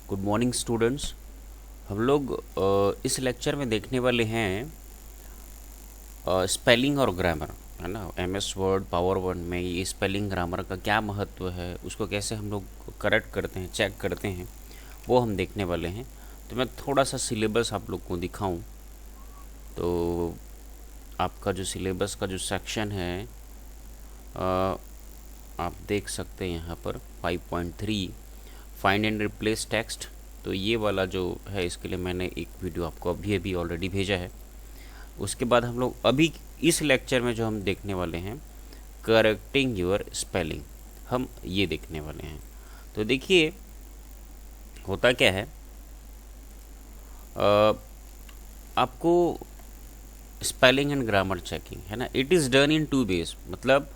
Good morning students. हम लोग इस लेक्चर में देखने वाले हैं स्पेलिंग और ग्रामर, है ना। एमएस वर्ड पावर पॉइंट में ये स्पेलिंग ग्रामर का क्या महत्व है, उसको कैसे हम लोग करेक्ट करते हैं, चेक करते हैं, वो हम देखने वाले हैं। तो मैं थोड़ा सा सिलेबस आप लोग को दिखाऊं तो आपका जो सिलेबस का जो सेक्शन है आप देख सकते हैं यहाँ पर 5.3 फाइंड एंड रिप्लेस टेक्स्ट। तो ये वाला जो है इसके लिए मैंने एक वीडियो आपको अभी अभी ऑलरेडी भेजा है। उसके बाद हम लोग अभी इस लेक्चर में जो हम देखने वाले हैं करेक्टिंग योर स्पेलिंग, हम ये देखने वाले हैं। तो देखिए होता क्या है, आपको स्पेलिंग एंड ग्रामर चेकिंग है ना, it is done in 2 ways। मतलब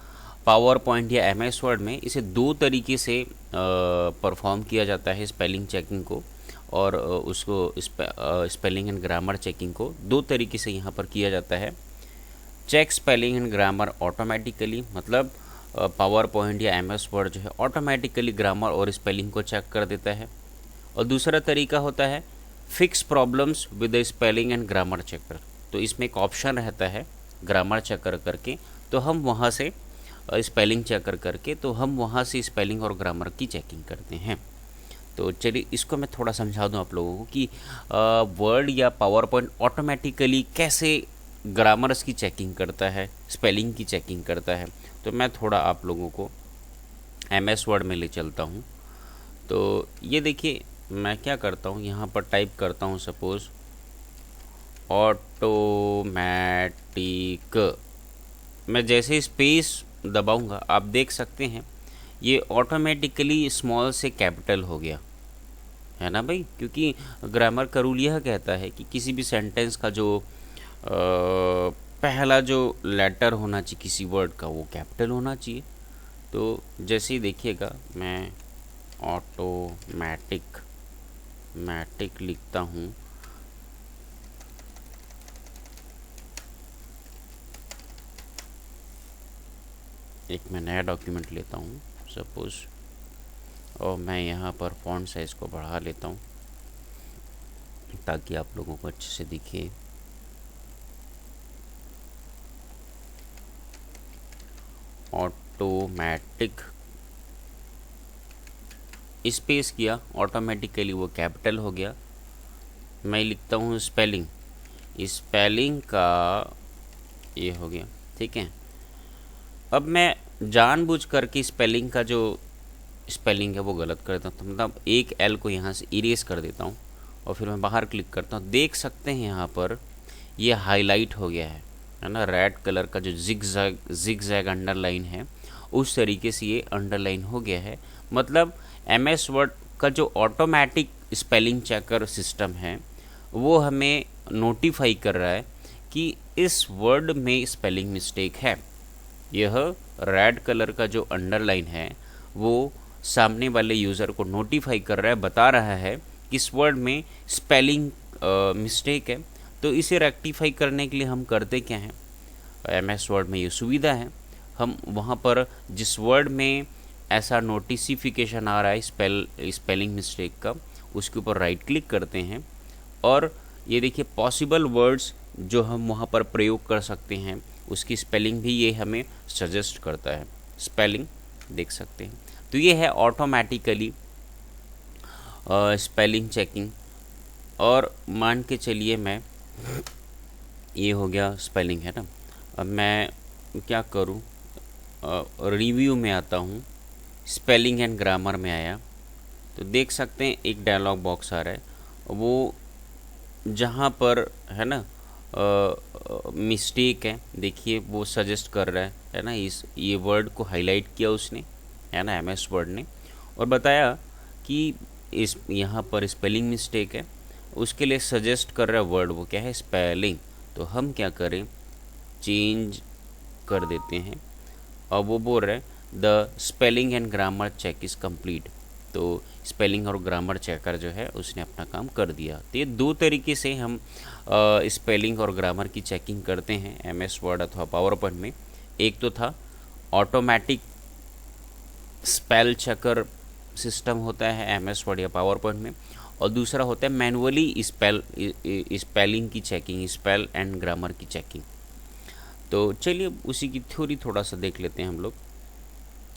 पावर पॉइंट या एम एस वर्ड में इसे 2 तरीके से परफॉर्म किया जाता है स्पेलिंग चेकिंग को, और उसको स्पेलिंग एंड ग्रामर चेकिंग को 2 तरीके से यहाँ पर किया जाता है। Check spelling and grammar automatically, मतलब पावर पॉइंट या एम एस वर्ड जो है ऑटोमेटिकली ग्रामर और स्पेलिंग को चेक कर देता है। और दूसरा तरीका होता है fix problems with the spelling and grammar checker. तो इसमें एक ऑप्शन रहता है ग्रामर चेकर करके, तो हम वहाँ से स्पेलिंग चेकर करके, तो हम वहाँ से स्पेलिंग और ग्रामर की चेकिंग करते हैं। तो चलिए इसको मैं थोड़ा समझा दूं आप लोगों को कि वर्ड या पावर पॉइंट ऑटोमेटिकली कैसे ग्रामर्स की चेकिंग करता है, स्पेलिंग की चेकिंग करता है। तो मैं थोड़ा आप लोगों को एम एस वर्ड में ले चलता हूँ। तो ये देखिए मैं क्या करता हूँ, यहाँ पर टाइप करता हूँ सपोज़ ऑटोमेटिक। मैं जैसे स्पेस दबाऊंगा आप देख सकते हैं ये ऑटोमेटिकली स्मॉल से कैपिटल हो गया, है ना भाई। क्योंकि ग्रामर का रूल यह कहता है कि किसी भी सेंटेंस का जो पहला जो लेटर होना चाहिए किसी वर्ड का वो कैपिटल होना चाहिए। तो जैसे ही देखिएगा मैं मैटिक लिखता हूँ, एक मैं नया डॉक्यूमेंट लेता हूँ सपोज़, और मैं यहाँ पर फॉन्ट साइज़ को बढ़ा लेता हूँ ताकि आप लोगों को अच्छे से दिखे। ऑटोमेटिक स्पेस किया, ऑटोमेटिकली वो कैपिटल हो गया। मैं लिखता हूँ स्पेलिंग, स्पेलिंग का ये हो गया, ठीक है। अब मैं जानबूझ करके स्पेलिंग का जो स्पेलिंग है वो गलत कर देता हूँ, तो मतलब एक एल को यहाँ से इरेज कर देता हूँ और फिर मैं बाहर क्लिक करता हूँ। देख सकते हैं यहाँ पर ये हाईलाइट हो गया है ना, रेड कलर का जो जिग जैग अंडरलाइन है उस तरीके से ये अंडरलाइन हो गया है। मतलब एम एस वर्ड का जो ऑटोमेटिक स्पेलिंग चेकर सिस्टम है वो हमें नोटिफाई कर रहा है कि इस वर्ड में स्पेलिंग मिस्टेक है। यह रेड कलर का जो अंडरलाइन है वो सामने वाले यूज़र को नोटिफाई कर रहा है, बता रहा है कि इस वर्ड में स्पेलिंग मिस्टेक है। तो इसे रेक्टिफाई करने के लिए हम करते क्या हैं, एम एस वर्ड में ये सुविधा है, हम वहाँ पर जिस वर्ड में ऐसा नोटिसिफिकेशन आ रहा है स्पेलिंग मिस्टेक का, उसके ऊपर राइट क्लिक करते हैं और ये देखिए पॉसिबल वर्ड्स जो हम वहाँ पर प्रयोग कर सकते हैं उसकी स्पेलिंग भी ये हमें सजेस्ट करता है। स्पेलिंग देख सकते हैं। तो ये है ऑटोमेटिकली स्पेलिंग चेकिंग। और मान के चलिए मैं ये हो गया स्पेलिंग, है ना। अब मैं क्या करूँ, रिव्यू में आता हूँ, स्पेलिंग एंड ग्रामर में आया तो देख सकते हैं एक डायलॉग बॉक्स आ रहा है, वो जहाँ पर है ना मिस्टेक है देखिए वो सजेस्ट कर रहा है ना। ये वर्ड को हाईलाइट किया उसने, है ना, एम एस वर्ड ने, और बताया कि इस यहाँ पर स्पेलिंग मिस्टेक है, उसके लिए सजेस्ट कर रहा है वर्ड वो क्या है, स्पेलिंग। तो हम क्या करें, चेंज कर देते हैं। और वो बोल रहे हैं the spelling and grammar check is complete. तो स्पेलिंग और ग्रामर चेकर जो है उसने अपना काम कर दिया। तो ये 2 तरीके से हम स्पेलिंग और ग्रामर की चेकिंग करते हैं एम एस वर्ड अथवा पावर पॉइंट में। एक तो था ऑटोमेटिक स्पेल चेकर सिस्टम होता है एमएस वर्ड या पावर पॉइंट में, और दूसरा होता है मैनुअली स्पेलिंग की चेकिंग, स्पेल एंड ग्रामर की चेकिंग। तो चलिए उसी की थ्योरी थोड़ा सा देख लेते हैं हम लोग।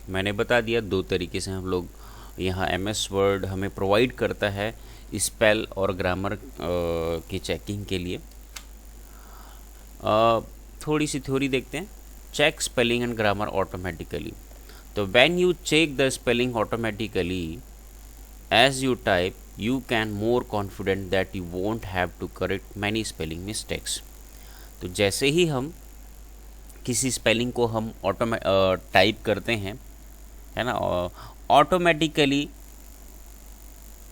मैंने बता दिया 2 तरीके से हम लोग यहाँ एमएस वर्ड हमें प्रोवाइड करता है स्पेल और ग्रामर की चेकिंग के लिए। थोड़ी सी थ्योरी देखते हैं। Check spelling and grammar automatically. तो when you check the spelling automatically as you type, you can more confident that you won't have to correct many spelling mistakes. तो जैसे ही हम किसी स्पेलिंग को हम टाइप करते हैं, है ना, ऑटोमेटिकली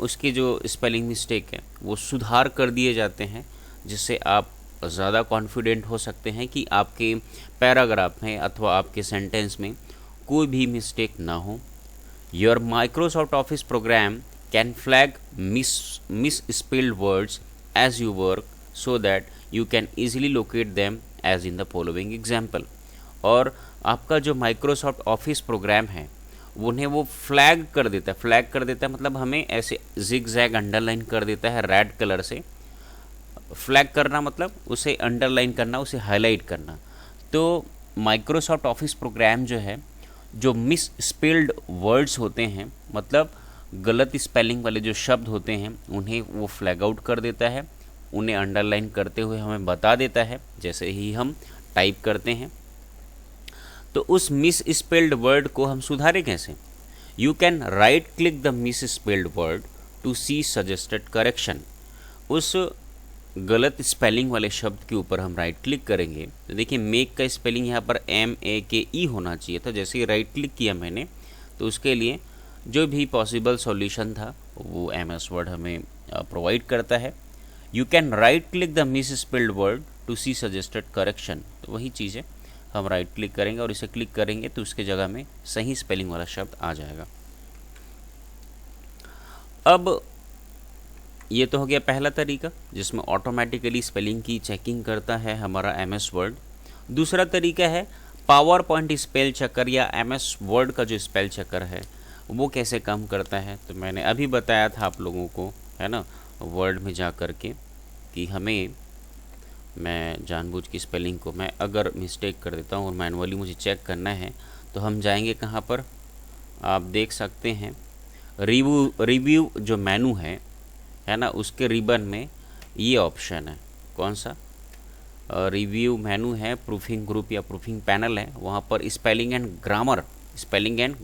उसके जो स्पेलिंग मिस्टेक है वो सुधार कर दिए जाते हैं, जिससे आप ज़्यादा कॉन्फिडेंट हो सकते हैं कि आपके पैराग्राफ में अथवा आपके सेंटेंस में कोई भी मिस्टेक ना हो। Your Microsoft Office program can flag misspelled words as you work so that you can easily locate them as in the following example. और आपका जो माइक्रोसॉफ्ट ऑफिस प्रोग्राम है उन्हें वो फ्लैग कर देता है, मतलब हमें ऐसे जिग जैग अंडरलाइन कर देता है रेड कलर से। फ्लैग करना मतलब उसे अंडरलाइन करना, उसे हाईलाइट करना। तो माइक्रोसॉफ्ट ऑफिस प्रोग्राम जो है, जो मिस स्पेल्ड वर्ड्स होते हैं, मतलब गलत स्पेलिंग वाले जो शब्द होते हैं, उन्हें वो फ्लैग आउट कर देता है, उन्हें अंडरलाइन करते हुए हमें बता देता है जैसे ही हम टाइप करते हैं। तो उस मिस स्पेल्ड वर्ड को हम सुधारें कैसे? You can right click the misspelled word to see suggested correction. उस गलत स्पेलिंग वाले शब्द के ऊपर हम राइट क्लिक करेंगे तो देखिए मेक का स्पेलिंग यहाँ पर MAKE होना चाहिए था। जैसे ही राइट क्लिक किया मैंने तो उसके लिए जो भी पॉसिबल सॉल्यूशन था वो MS वर्ड हमें प्रोवाइड करता है। You can right click the misspelled word to see suggested correction. तो वही चीज़ है, हम राइट क्लिक करेंगे और इसे क्लिक करेंगे तो उसके जगह में सही स्पेलिंग वाला शब्द आ जाएगा। अब ये तो हो गया पहला तरीका जिसमें ऑटोमेटिकली स्पेलिंग की चेकिंग करता है हमारा MS वर्ड। दूसरा तरीका है पावर पॉइंट स्पेल चेकर या MS वर्ड का जो स्पेल चेकर है वो कैसे काम करता है। तो मैंने अभी बताया था आप लोगों को, है ना, वर्ड में जा कर के कि मैं जानबूझ की स्पेलिंग को मैं अगर मिस्टेक कर देता हूँ और मैनुअली मुझे चेक करना है तो हम जाएंगे कहाँ पर, आप देख सकते हैं रिव्यू जो मेनू है ना, उसके रिबन में ये ऑप्शन है। कौन सा? रिव्यू मेनू है, प्रूफिंग ग्रुप या प्रूफिंग पैनल है, वहाँ पर स्पेलिंग एंड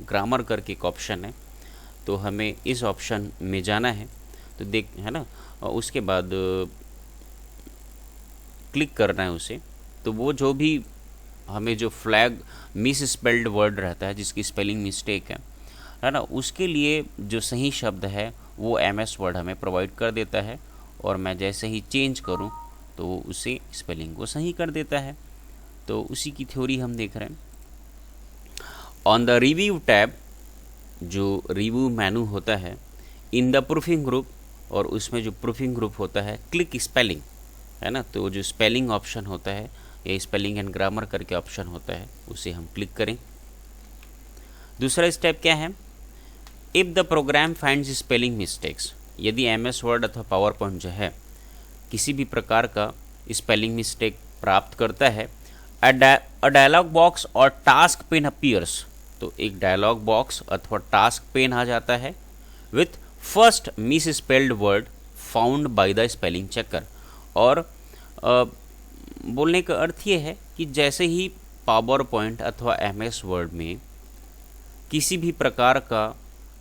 ग्रामर करके एक ऑप्शन है। तो हमें इस ऑप्शन में जाना है तो देख, है ना, और उसके बाद क्लिक करना है उसे। तो वो जो भी हमें जो फ्लैग मिस स्पेल्ड वर्ड रहता है जिसकी स्पेलिंग मिस्टेक है ना, उसके लिए जो सही शब्द है वो MS वर्ड हमें प्रोवाइड कर देता है और मैं जैसे ही चेंज करूं तो वो उसे स्पेलिंग को सही कर देता है। तो उसी की थ्योरी हम देख रहे हैं। ऑन द रिव्यू टैब, जो रिव्यू मेनू होता है, इन द प्रूफिंग ग्रुप, और उसमें जो प्रूफिंग ग्रुप होता है क्लिक स्पेलिंग, है ना, तो जो स्पेलिंग ऑप्शन होता है या स्पेलिंग एंड ग्रामर करके ऑप्शन होता है उसे हम क्लिक करें। दूसरा स्टेप क्या है? If the program finds spelling mistakes, यदि MS वर्ड अथवा पावर पॉइंट जो है किसी भी प्रकार का स्पेलिंग मिस्टेक प्राप्त करता है, अ डायलॉग बॉक्स और टास्क पेन अपीयर्स। तो एक डायलॉग बॉक्स अथवा टास्क पेन आ जाता है with first miss spelled word found by the spelling checker. और बोलने का अर्थ ये है कि जैसे ही पावर पॉइंट अथवा MS वर्ड में किसी भी प्रकार का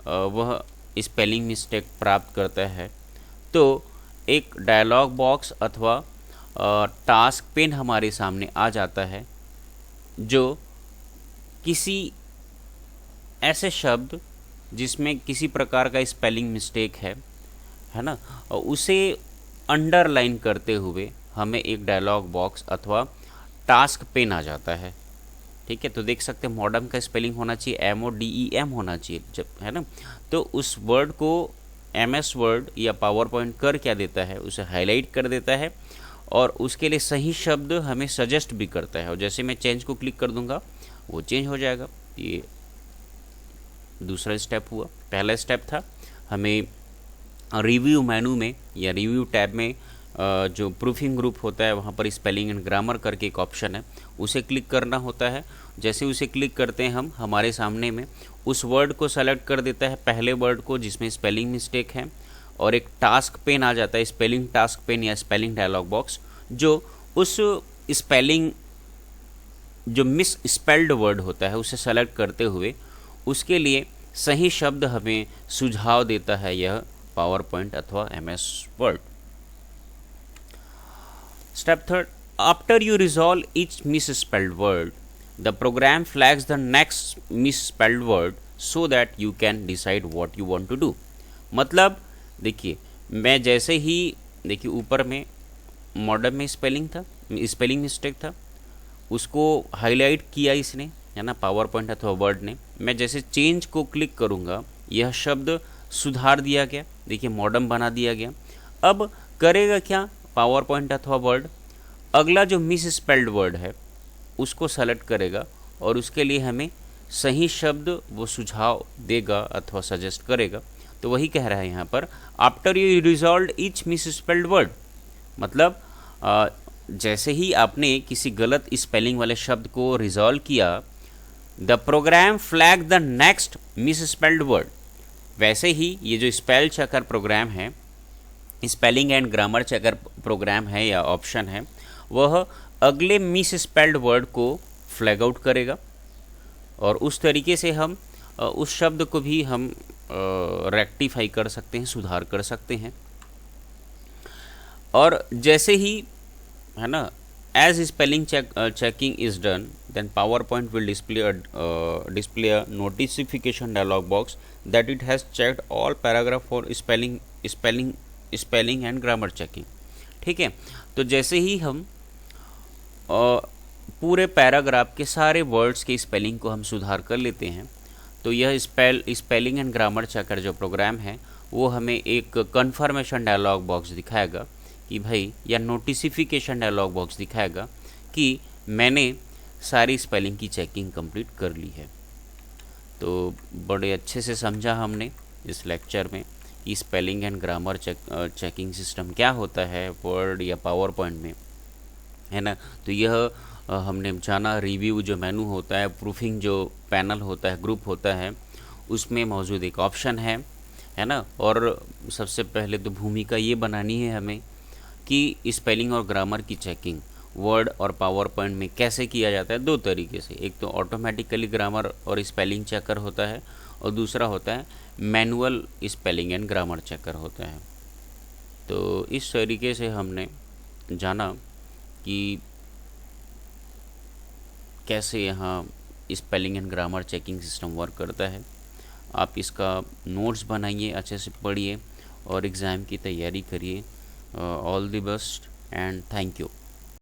वह स्पेलिंग मिस्टेक प्राप्त करता है तो एक डायलॉग बॉक्स अथवा टास्क पेन हमारे सामने आ जाता है जो किसी ऐसे शब्द जिसमें किसी प्रकार का स्पेलिंग मिस्टेक है ना, उसे अंडरलाइन करते हुए हमें एक डायलॉग बॉक्स अथवा टास्क पेन आ जाता है। ठीक है, तो देख सकते हैं मॉडर्न का स्पेलिंग होना चाहिए MODEM होना चाहिए जब, है ना। तो उस वर्ड को MS वर्ड या पावर पॉइंट कर क्या देता है, उसे हाईलाइट कर देता है और उसके लिए सही शब्द हमें सजेस्ट भी करता है। और जैसे मैं चेंज को क्लिक कर दूंगा वो चेंज हो जाएगा। ये दूसरा स्टेप हुआ। पहला स्टेप था हमें रिव्यू मेनू में या रिव्यू टैब में जो प्रूफिंग ग्रुप होता है वहाँ पर स्पेलिंग एंड ग्रामर करके एक ऑप्शन है, उसे क्लिक करना होता है। जैसे उसे क्लिक करते हैं हम, हमारे सामने में उस वर्ड को सेलेक्ट कर देता है, पहले वर्ड को जिसमें स्पेलिंग मिस्टेक है, और एक टास्क पेन आ जाता है, स्पेलिंग टास्क पेन या स्पेलिंग डायलॉग बॉक्स, जो उस स्पेलिंग जो मिस स्पेल्ड वर्ड होता है उसे सेलेक्ट करते हुए उसके लिए सही शब्द हमें सुझाव देता है यह पावर पॉइंट अथवा MS Word. Step third, after you resolve each misspelled word the program flags the next misspelled word so that you can decide what you want to do. मतलब देखिए, मैं जैसे ही देखिए ऊपर में modern में spelling mistake था, उसको हाईलाइट किया इसने, है ना, पावर पॉइंट अथवा वर्ड ने। मैं जैसे चेंज को क्लिक करूँगा, यह शब्द सुधार दिया गया, देखिए मॉडर्न बना दिया गया। अब करेगा क्या पावर पॉइंट अथवा वर्ड, अगला जो मिस स्पेल्ड वर्ड है उसको सेलेक्ट करेगा और उसके लिए हमें सही शब्द वो सुझाव देगा अथवा सजेस्ट करेगा। तो वही कह रहा है यहाँ पर, after you resolve each misspelled word, मतलब जैसे ही आपने किसी गलत स्पेलिंग वाले शब्द को रिजॉल्व किया, the program flag the next misspelled word, वैसे ही ये जो स्पेल चेकर प्रोग्राम है, spelling and grammar checker program है या ऑप्शन है, वह अगले मिस स्पेल्ड वर्ड को फ्लैग आउट करेगा और उस तरीके से हम उस शब्द को भी हम रेक्टिफाई कर सकते हैं, सुधार कर सकते हैं। और जैसे ही, है ना, as spelling checking is done then PowerPoint will display a notification dialog box that it has checked all paragraph for spelling and grammar checking. ठीक है, तो जैसे ही हम पूरे पैराग्राफ के सारे वर्ड्स के स्पेलिंग को हम सुधार कर लेते हैं, तो यह स्पेलिंग एंड ग्रामर चेकर जो प्रोग्राम है वो हमें एक कन्फर्मेशन डायलॉग बॉक्स दिखाएगा कि भाई, या नोटिफिकेशन डायलॉग बॉक्स दिखाएगा कि मैंने सारी स्पेलिंग की चेकिंग कंप्लीट कर ली है। तो बड़े अच्छे से समझा हमने इस लेक्चर में कि spelling and grammar checking system क्या होता है वर्ड या पावर पॉइंट में, है ना। तो यह हमने जाना, रिव्यू जो मेनू होता है, प्रूफिंग जो पैनल होता है, ग्रुप होता है, उसमें मौजूद एक ऑप्शन है ना। और सबसे पहले तो भूमिका ये बनानी है हमें कि स्पेलिंग और ग्रामर की चेकिंग वर्ड और पावर पॉइंट में कैसे किया जाता है। दो तरीके से, एक तो ऑटोमेटिकली ग्रामर और स्पेलिंग चेकर होता है और दूसरा होता है manual spelling and grammar checker होता है। तो इस तरीके से हमने जाना कि कैसे यहाँ spelling and grammar checking system work करता है। आप इसका नोट्स बनाइए, अच्छे से पढ़िए और एग्ज़ाम की तैयारी करिए। All the best and thank you.